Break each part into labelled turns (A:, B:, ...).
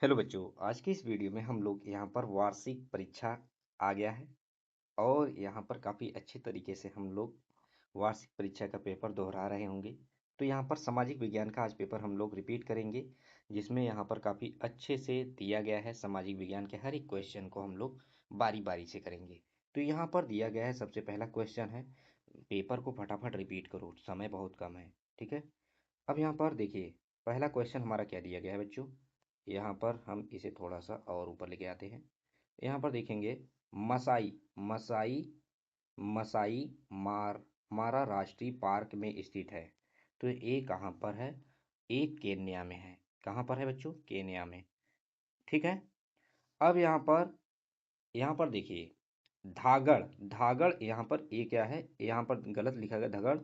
A: Hello बच्चों, आज की इस वीडियो में हम लोग यहाँ पर वार्षिक परीक्षा आ गया है और यहाँ पर काफ़ी अच्छे तरीके से हम लोग वार्षिक परीक्षा का पेपर दोहरा रहे होंगे। तो यहाँ पर सामाजिक विज्ञान का आज पेपर हम लोग रिपीट करेंगे, जिसमें यहाँ पर काफ़ी अच्छे से दिया गया है। सामाजिक विज्ञान के हर एक क्वेश्चन को हम लोग बारी बारी से करेंगे। तो यहाँ पर दिया गया है, सबसे पहला क्वेश्चन है, पेपर को फटाफट रिपीट करो, समय बहुत कम है। ठीक है, अब यहाँ पर देखिए, पहला क्वेश्चन हमारा क्या दिया गया है बच्चों। यहाँ पर हम इसे थोड़ा सा और ऊपर लेके आते हैं। यहाँ पर देखेंगे, मसाई मसाई मसाई मार मारा राष्ट्रीय पार्क में स्थित है। तो ये कहाँ पर है? ये केन्या में है। कहाँ पर है बच्चों? केन्या में। ठीक है, अब यहाँ पर देखिए, धागड़ धागड़ यहाँ पर ये क्या है? यहाँ पर गलत लिखा गया। धागड़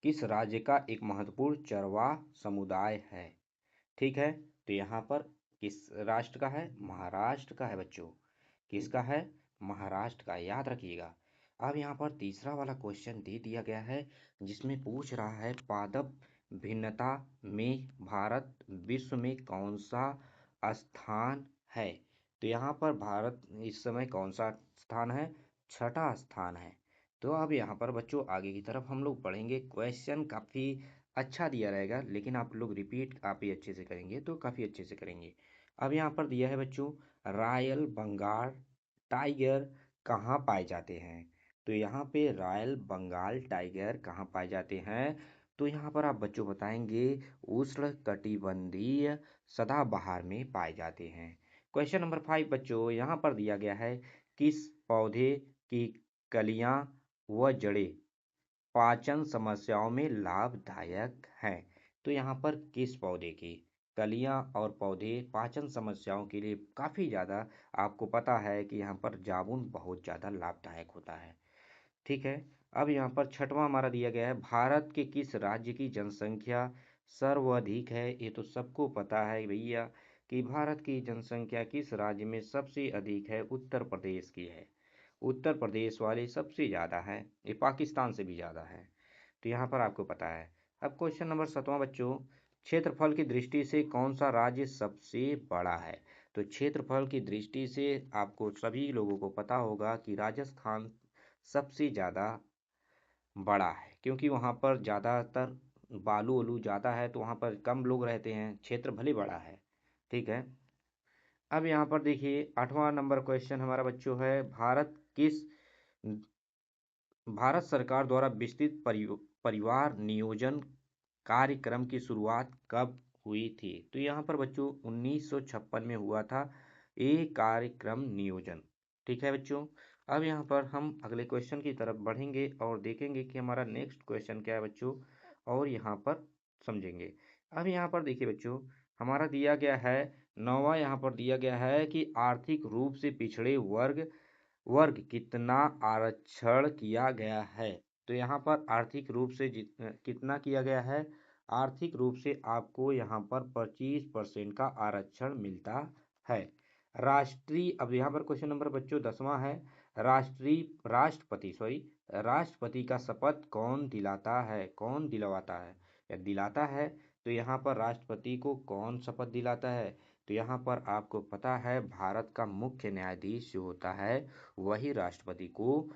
A: किस राज्य का एक महत्वपूर्ण चरवाह समुदाय है? ठीक है, तो यहाँ पर किस राष्ट्र का है? महाराष्ट्र का है बच्चों। किसका है? महाराष्ट्र का, याद रखिएगा। अब यहाँ पर तीसरा वाला क्वेश्चन दे दिया गया है, जिसमें पूछ रहा है, पादप भिन्नता में भारत विश्व में कौन सा स्थान है? तो यहाँ पर भारत इस समय कौन सा स्थान है? छठा स्थान है। तो अब यहाँ पर बच्चों आगे की तरफ हम लोग पढ़ेंगे। क्वेश्चन काफ़ी अच्छा दिया रहेगा, लेकिन आप लोग रिपीट आप ही अच्छे से करेंगे तो काफ़ी अच्छे से करेंगे। अब यहाँ पर दिया है बच्चों, रॉयल बंगाल टाइगर कहाँ पाए जाते हैं? तो यहाँ पे रॉयल बंगाल टाइगर कहाँ पाए जाते हैं? तो यहाँ पर आप बच्चों बताएंगे, उष्ण कटिबंधीय सदाबहार में पाए जाते हैं। क्वेश्चन नंबर 5 बच्चों, यहाँ पर दिया गया है, किस पौधे की कलियां व जड़ें पाचन समस्याओं में लाभदायक हैं? तो यहाँ पर किस पौधे की कलियां और पौधे पाचन समस्याओं के लिए काफ़ी ज़्यादा, आपको पता है कि यहाँ पर जामुन बहुत ज़्यादा लाभदायक होता है। ठीक है, अब यहाँ पर छठवां हमारा दिया गया है, भारत के किस राज्य की जनसंख्या सर्वाधिक है? ये तो सबको पता है भैया कि भारत की जनसंख्या किस राज्य में सबसे अधिक है? उत्तर प्रदेश की है। उत्तर प्रदेश वाले सबसे ज़्यादा है, ये पाकिस्तान से भी ज़्यादा है। तो यहाँ पर आपको पता है। अब क्वेश्चन नंबर 7वां बच्चों, क्षेत्रफल की दृष्टि से कौन सा राज्य सबसे बड़ा है? तो क्षेत्रफल की दृष्टि से आपको सभी लोगों को पता होगा कि राजस्थान सबसे ज़्यादा बड़ा है, क्योंकि वहाँ पर ज़्यादातर बालू वालू ज़्यादा है, तो वहाँ पर कम लोग रहते हैं, क्षेत्र भले बड़ा है। ठीक है, अब यहाँ पर देखिए 8वां नंबर क्वेश्चन हमारा बच्चों है, भारत सरकार द्वारा विस्तृत परिवार नियोजन कार्यक्रम की शुरुआत कब हुई थी? तो यहाँ पर बच्चों 1956 में हुआ था ये कार्यक्रम नियोजन। ठीक है बच्चों, अब यहाँ पर हम अगले क्वेश्चन की तरफ बढ़ेंगे और देखेंगे कि हमारा नेक्स्ट क्वेश्चन क्या है बच्चों, और यहाँ पर समझेंगे। अब यहाँ पर देखिए बच्चों, हमारा दिया गया है 9वां, यहाँ पर दिया गया है कि आर्थिक रूप से पिछड़े वर्ग वर्ग कितना आरक्षण किया गया है? तो यहाँ पर आर्थिक रूप से कितना किया गया है? आर्थिक रूप से आपको यहाँ पर 25% का आरक्षण मिलता है। अब यहाँ पर क्वेश्चन नंबर बच्चों 10वां है, राष्ट्रपति का शपथ कौन दिलाता है? कौन दिलवाता है या दिलाता है? तो यहाँ पर राष्ट्रपति को कौन शपथ दिलाता है? तो यहाँ पर आपको पता है, भारत का मुख्य न्यायाधीश जो होता है वही राष्ट्रपति को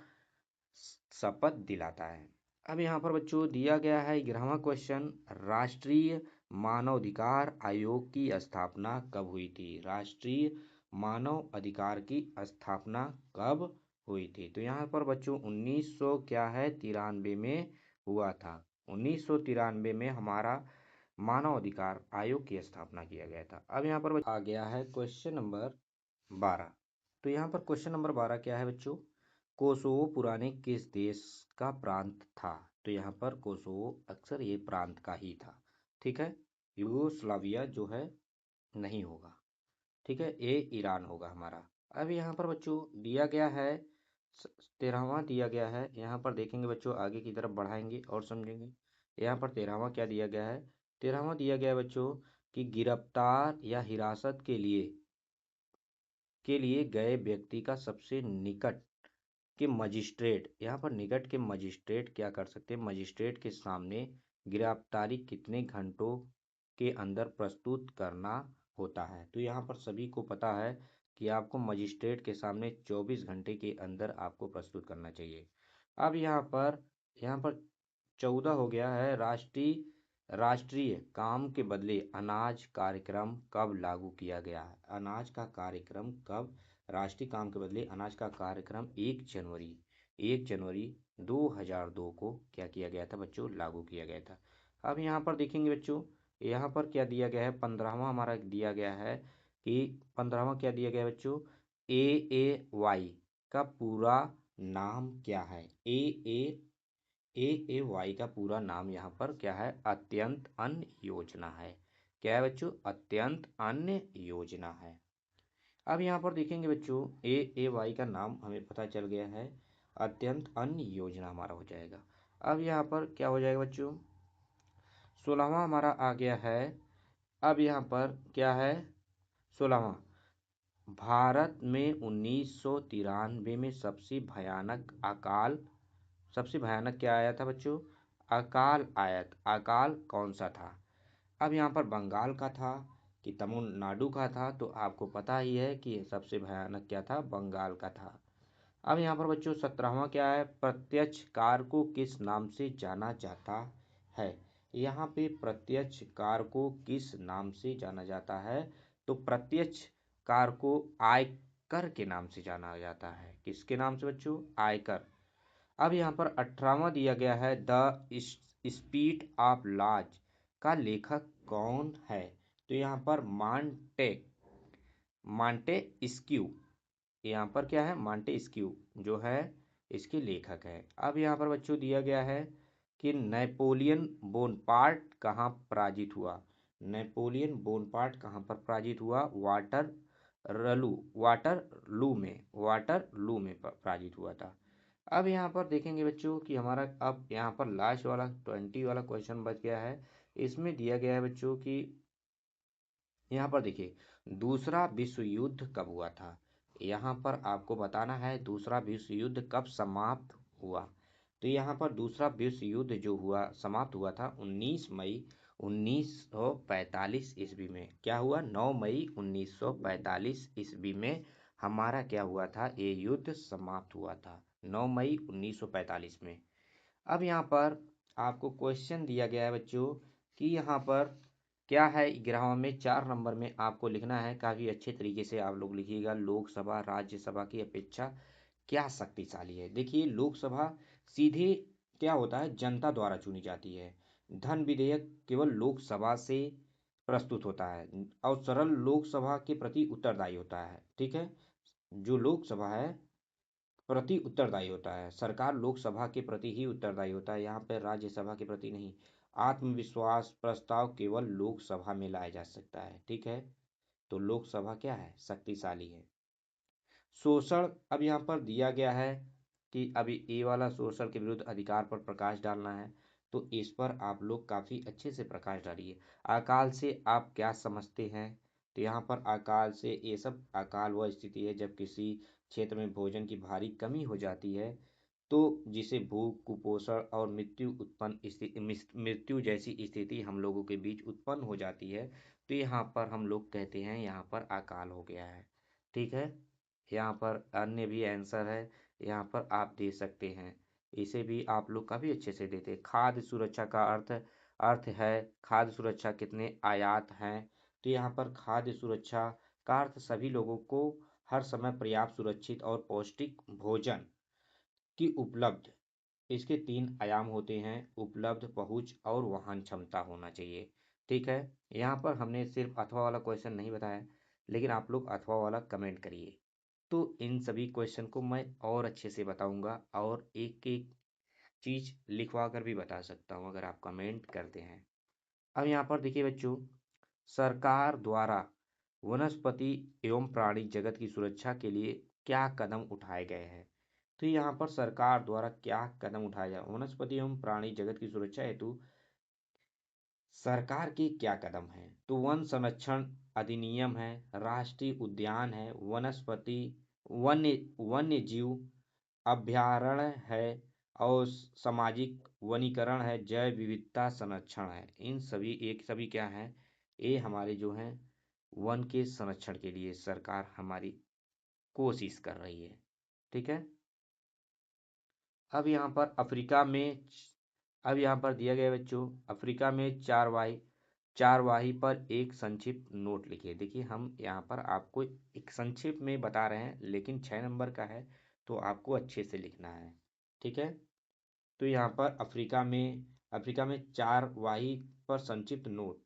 A: शपथ दिलाता है। अब यहाँ पर बच्चों दिया गया है 11वां क्वेश्चन, राष्ट्रीय मानवाधिकार आयोग की स्थापना कब हुई थी? राष्ट्रीय मानव अधिकार की स्थापना कब हुई थी? तो यहाँ पर बच्चों 1900 क्या है 93 में हुआ था। 1993 में हमारा मानव अधिकार आयोग की स्थापना किया गया था। अब यहाँ पर आ गया है क्वेश्चन नंबर 12। तो यहाँ पर क्वेश्चन नंबर 12 क्या है बच्चों, कोसोवो पुराने किस देश का प्रांत था? तो यहाँ पर कोसोवो अक्सर ये प्रांत का ही था। ठीक है, यूगोस्लाविया जो है नहीं होगा। ठीक है, ये ईरान होगा हमारा। अब यहाँ पर बच्चों दिया गया है 13वां दिया गया है। यहाँ पर देखेंगे बच्चों, आगे की तरफ बढ़ाएंगे और समझेंगे। यहाँ पर 13वां क्या दिया गया है? 13वां दिया गया है बच्चों कि गिरफ्तार या हिरासत के लिए गए व्यक्ति का सबसे निकट के मजिस्ट्रेट, यहाँ पर निकट के मजिस्ट्रेट क्या कर सकते हैं? मजिस्ट्रेट के सामने गिरफ्तारी कितने घंटों के अंदर प्रस्तुत करना होता है। तो यहाँ पर सभी को पता है कि आपको मजिस्ट्रेट के सामने 24 घंटे के अंदर आपको प्रस्तुत करना चाहिए। अब यहाँ पर 14 हो गया है, राष्ट्रीय काम के बदले अनाज कार्यक्रम कब लागू किया गया है? अनाज का कार्यक्रम कब, राष्ट्रीय काम के बदले अनाज का कार्यक्रम 1 जनवरी 2002 को क्या किया गया था बच्चों? लागू किया गया था। अब यहाँ पर देखेंगे बच्चों, यहाँ पर क्या दिया गया है? 15वां हमारा दिया गया है कि 15वां क्या दिया गया है बच्चों? AAY का पूरा नाम क्या है? AAY का पूरा नाम यहाँ पर क्या है? अत्यंत अन्य योजना है। क्या है बच्चों? अत्यंत अन्य योजना है। अब यहाँ पर देखेंगे बच्चों, AAY का नाम हमें पता चल गया है, अत्यंत अन्य योजना हमारा हो जाएगा। अब यहाँ पर क्या हो जाएगा बच्चों? 16वां हमारा आ गया है। अब यहाँ पर क्या है? 16वां, भारत में 1993 में सबसे भयानक क्या आया था बच्चों? अकाल आया था। अकाल कौन सा था? अब यहाँ पर बंगाल का था कि तमिलनाडु का था? तो आपको पता ही है कि सबसे भयानक क्या था? बंगाल का था। अब यहाँ पर बच्चों 17वां क्या है? प्रत्यक्ष कर को किस नाम से जाना जाता है? यहाँ पे प्रत्यक्ष कर को किस नाम से जाना जाता है? तो प्रत्यक्ष कर को आयकर के नाम से जाना जाता है। किसके नाम से बच्चों? आयकर। अब यहाँ पर 18वां दिया गया है, द स्पीड ऑफ लॉज का लेखक कौन है? तो यहाँ पर मांटेस्क्यू, यहाँ पर क्या है? मांटेस्क्यू जो है इसके लेखक है। अब यहाँ पर बच्चों दिया गया है कि नेपोलियन बोनापार्ट कहाँ पराजित हुआ? नेपोलियन बोनापार्ट कहाँ पर पराजित हुआ? वाटरलू में पराजित हुआ था। अब यहाँ पर देखेंगे बच्चों कि हमारा अब यहाँ पर लास्ट वाला 20 वाला क्वेश्चन बच गया है। इसमें दिया गया है बच्चों कि यहाँ पर देखिए, दूसरा विश्व युद्ध कब हुआ था? यहाँ पर आपको बताना है दूसरा विश्व युद्ध कब समाप्त हुआ। तो यहाँ पर दूसरा विश्व युद्ध जो हुआ, समाप्त हुआ था 19 मई 1945 ईस्वी में। क्या हुआ? 9 मई 1945 ईस्वी में हमारा क्या हुआ था? ये युद्ध समाप्त हुआ था 9 मई 1945 में। अब यहाँ पर आपको क्वेश्चन दिया गया है बच्चों कि यहाँ पर क्या है? 11वां में 4 नंबर में आपको लिखना है, काफ़ी अच्छे तरीके से आप लोग लिखिएगा। लोकसभा राज्यसभा की अपेक्षा क्या शक्तिशाली है? देखिए, लोकसभा सीधे क्या होता है? जनता द्वारा चुनी जाती है। धन विधेयक केवल लोकसभा से प्रस्तुत होता है और सरल लोकसभा के प्रति उत्तरदायी होता है। ठीक है, जो लोकसभा है प्रति उत्तरदायी होता है, सरकार लोकसभा के प्रति ही उत्तरदायी होता है, यहाँ पर राज्यसभा के प्रति नहीं। आत्मविश्वास प्रस्ताव केवल लोकसभा में लाया जा सकता है। ठीक है, तो लोकसभा क्या है? शक्तिशाली है। शोषण, अब यहाँ पर दिया गया है कि अभी ए वाला, शोषण के विरुद्ध अधिकार पर प्रकाश डालना है। तो इस पर आप लोग काफ़ी अच्छे से प्रकाश डालिए। अकाल से आप क्या समझते हैं? तो यहाँ पर अकाल से ये सब, अकाल वह स्थिति है जब किसी क्षेत्र में भोजन की भारी कमी हो जाती है, तो जिसे भूख, कुपोषण और मृत्यु जैसी स्थिति हम लोगों के बीच उत्पन्न हो जाती है। तो यहाँ पर हम लोग कहते हैं यहाँ पर अकाल हो गया है। ठीक है, यहाँ पर अन्य भी आंसर है, यहाँ पर आप दे सकते हैं। इसे भी आप लोग काफ़ी अच्छे से देते हैं। खाद्य सुरक्षा का अर्थ है, खाद्य सुरक्षा कितने आयात हैं? तो यहाँ पर खाद्य सुरक्षा का अर्थ सभी लोगों को हर समय पर्याप्त, सुरक्षित और पौष्टिक भोजन की उपलब्ध, इसके 3 आयाम होते हैं, उपलब्ध, पहुंच और वहन क्षमता होना चाहिए। ठीक है, यहाँ पर हमने सिर्फ अथवा वाला क्वेश्चन नहीं बताया, लेकिन आप लोग अथवा वाला कमेंट करिए, तो इन सभी क्वेश्चन को मैं और अच्छे से बताऊंगा और एक एक चीज़ लिखवा कर भी बता सकता हूँ अगर आप कमेंट करते हैं। अब यहाँ पर देखिए बच्चों, सरकार द्वारा वनस्पति एवं प्राणी जगत की सुरक्षा के लिए क्या कदम उठाए गए हैं? तो यहाँ पर सरकार द्वारा क्या कदम उठाया जाए? वनस्पति एवं प्राणी जगत की सुरक्षा हेतु सरकार के क्या कदम हैं? तो वन संरक्षण अधिनियम है, राष्ट्रीय उद्यान है, वनस्पति वन्य जीव अभयारण्य है और सामाजिक वनीकरण है, जैव विविधता संरक्षण है। इन सभी क्या है? ये हमारे जो हैं वन के संरक्षण के लिए सरकार हमारी कोशिश कर रही है। ठीक है। अब यहाँ पर अफ्रीका में अब यहाँ पर दिया गया बच्चों, अफ्रीका में चारवाही पर एक संक्षिप्त नोट लिखिए। देखिए हम यहाँ पर आपको एक संक्षिप्त में बता रहे हैं, लेकिन 6 नंबर का है तो आपको अच्छे से लिखना है। ठीक है। तो यहाँ पर अफ्रीका में चारवाही पर संक्षिप्त नोट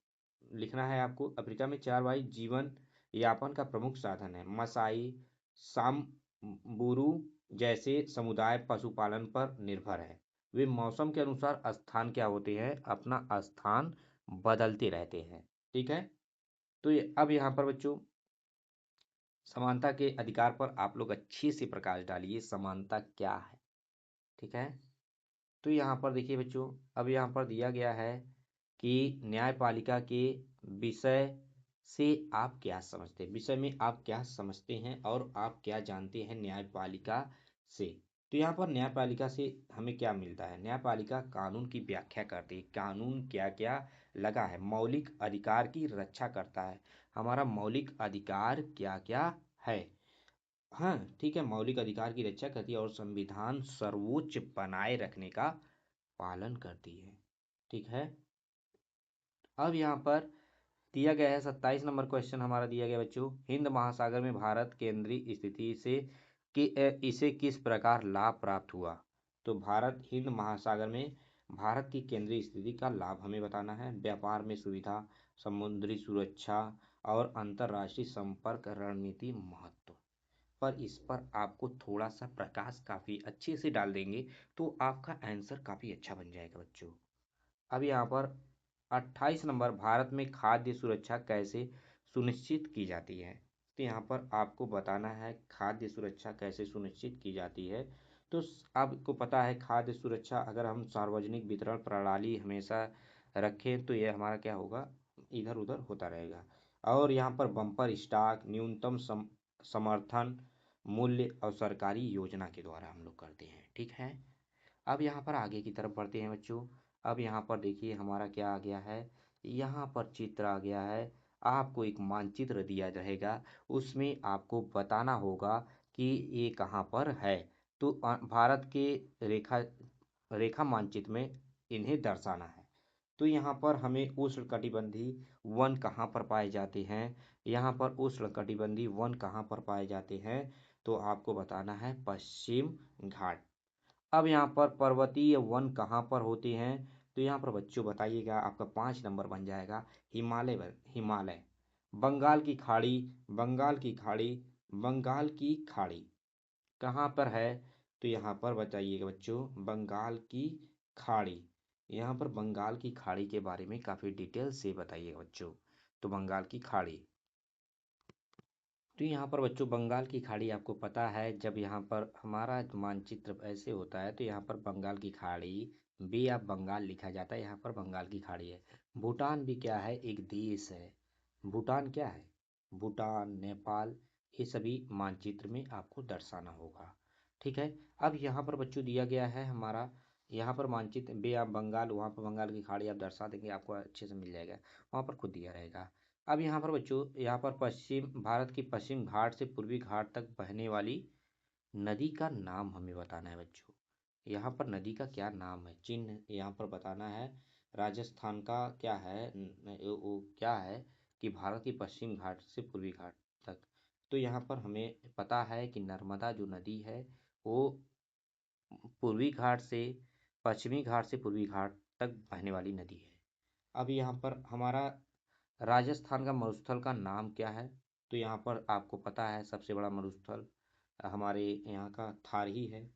A: लिखना है आपको। अफ्रीका में चारवाही जीवन यापन का प्रमुख साधन है। मसाई साम्बुरू जैसे समुदाय पशुपालन पर निर्भर है। वे मौसम के अनुसार स्थान क्या होते हैं, अपना स्थान बदलते रहते हैं। ठीक है। तो अब यहाँ पर बच्चों समानता के अधिकार पर आप लोग अच्छे से प्रकाश डालिए, समानता क्या है। ठीक है। तो यहाँ पर देखिए बच्चों, अब यहाँ पर दिया गया है कि न्यायपालिका के विषय से आप क्या समझते हैं, विषय में आप क्या समझते हैं और आप क्या जानते हैं न्यायपालिका से। तो यहाँ पर न्यायपालिका से हमें क्या मिलता है, न्यायपालिका कानून की व्याख्या करती है, कानून क्या क्या लगा है, मौलिक अधिकार की रक्षा करता है, हमारा मौलिक अधिकार क्या क्या है। हाँ ठीक है, मौलिक अधिकार की रक्षा करती है और संविधान सर्वोच्च बनाए रखने का पालन करती है। ठीक है। अब यहाँ पर दिया गया है 27 नंबर क्वेश्चन हमारा दिया गया बच्चों, हिंद महासागर में भारत केंद्रीय स्थिति से इसे किस प्रकार लाभ प्राप्त हुआ। तो भारत हिंद महासागर में भारत की केंद्रीय स्थिति का लाभ हमें बताना है। व्यापार में सुविधा, समुद्री सुरक्षा और अंतर्राष्ट्रीय संपर्क रणनीति महत्व पर इस पर आपको थोड़ा सा प्रकाश काफ़ी अच्छे से डाल देंगे तो आपका आंसर काफ़ी अच्छा बन जाएगा बच्चों। अब यहाँ पर 28 नंबर, भारत में खाद्य सुरक्षा कैसे सुनिश्चित की जाती है। तो यहाँ पर आपको बताना है खाद्य सुरक्षा कैसे सुनिश्चित की जाती है। तो आपको पता है खाद्य सुरक्षा अगर हम सार्वजनिक वितरण प्रणाली हमेशा रखें तो यह हमारा क्या होगा, इधर उधर होता रहेगा। और यहाँ पर बम्पर स्टॉक, न्यूनतम समर्थन मूल्य और सरकारी योजना के द्वारा हम लोग करते हैं। ठीक है। अब यहाँ पर आगे की तरफ बढ़ते हैं बच्चों। अब यहाँ पर देखिए हमारा क्या आ गया है, यहाँ पर चित्र आ गया है। आपको एक मानचित्र दिया रहेगा, उसमें आपको बताना होगा कि ये कहाँ पर है। तो भारत के रेखा रेखा मानचित्र में इन्हें दर्शाना है। तो यहाँ पर हमें उष्णकटिबंधीय वन कहाँ पर पाए जाते हैं, यहाँ पर उष्णकटिबंधीय वन कहाँ पर पाए जाते हैं, तो आपको बताना है पश्चिम घाट। अब यहाँ पर पर्वतीय वन कहाँ पर होते हैं, तो यहाँ पर बच्चों बताइएगा, आपका 5 नंबर बन जाएगा हिमालय। बंगाल की खाड़ी, बंगाल की खाड़ी कहाँ पर है, तो यहाँ पर बताइएगा बच्चों बंगाल की खाड़ी। यहाँ पर बंगाल की खाड़ी के बारे में काफ़ी डिटेल से बताइएगा बच्चों। तो बंगाल की खाड़ी, तो यहाँ पर बच्चों बंगाल की खाड़ी आपको पता है, जब यहाँ पर हमारा मानचित्र ऐसे होता है तो यहाँ पर बंगाल की खाड़ी बे ऑफ बंगाल लिखा जाता है, यहाँ पर बंगाल की खाड़ी है। भूटान भी क्या है, एक देश है। भूटान क्या है, भूटान, नेपाल, ये सभी मानचित्र में आपको दर्शाना होगा। ठीक है। अब यहाँ पर बच्चों दिया गया है हमारा, यहाँ पर मानचित्र बे ऑफ बंगाल, वहाँ पर बंगाल की खाड़ी आप दर्शा देंगे, आपको अच्छे से मिल जाएगा, वहाँ पर खुद दिया रहेगा। अब यहाँ पर बच्चों, यहाँ पर भारत की पश्चिम घाट से पूर्वी घाट तक बहने वाली नदी का नाम हमें बताना है बच्चों। यहाँ पर नदी का क्या नाम है, चिन्ह यहाँ पर बताना है। राजस्थान का क्या है, वो क्या है कि भारत की पश्चिम घाट से पूर्वी घाट तक। तो यहाँ पर हमें पता है कि नर्मदा जो नदी है वो पूर्वी घाट से पश्चिमी घाट से पूर्वी घाट तक बहने वाली नदी है। अब यहाँ पर हमारा राजस्थान का मरुस्थल का नाम क्या है, तो यहाँ पर आपको पता है सबसे बड़ा मरुस्थल हमारे यहाँ का थार ही है।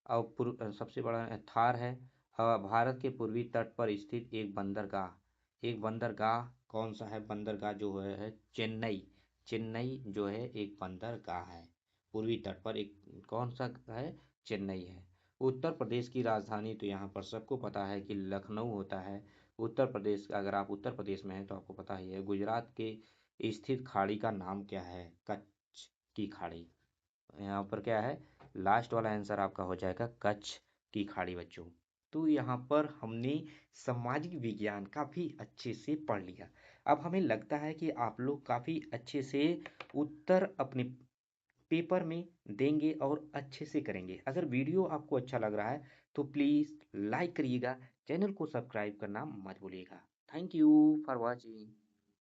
A: और सबसे बड़ा थार है। भारत के पूर्वी तट पर स्थित एक बंदरगाह कौन सा है, बंदरगाह जो है चेन्नई। चेन्नई जो है एक बंदरगाह है, पूर्वी तट पर एक कौन सा है, चेन्नई है। उत्तर प्रदेश की राजधानी, तो यहाँ पर सबको पता है कि लखनऊ होता है। उत्तर प्रदेश, अगर आप उत्तर प्रदेश में हैं तो आपको पता ही है। गुजरात के स्थित खाड़ी का नाम क्या है, कच्छ की खाड़ी। यहाँ पर क्या है, लास्ट वाला आंसर आपका हो जाएगा कच्छ की खाड़ी बच्चों। तो यहाँ पर हमने सामाजिक विज्ञान काफ़ी अच्छे से पढ़ लिया। अब हमें लगता है कि आप लोग काफ़ी अच्छे से उत्तर अपने पेपर में देंगे और अच्छे से करेंगे। अगर वीडियो आपको अच्छा लग रहा है तो प्लीज़ लाइक करिएगा, चैनल को सब्सक्राइब करना मत भूलिएगा। Thank you for watching.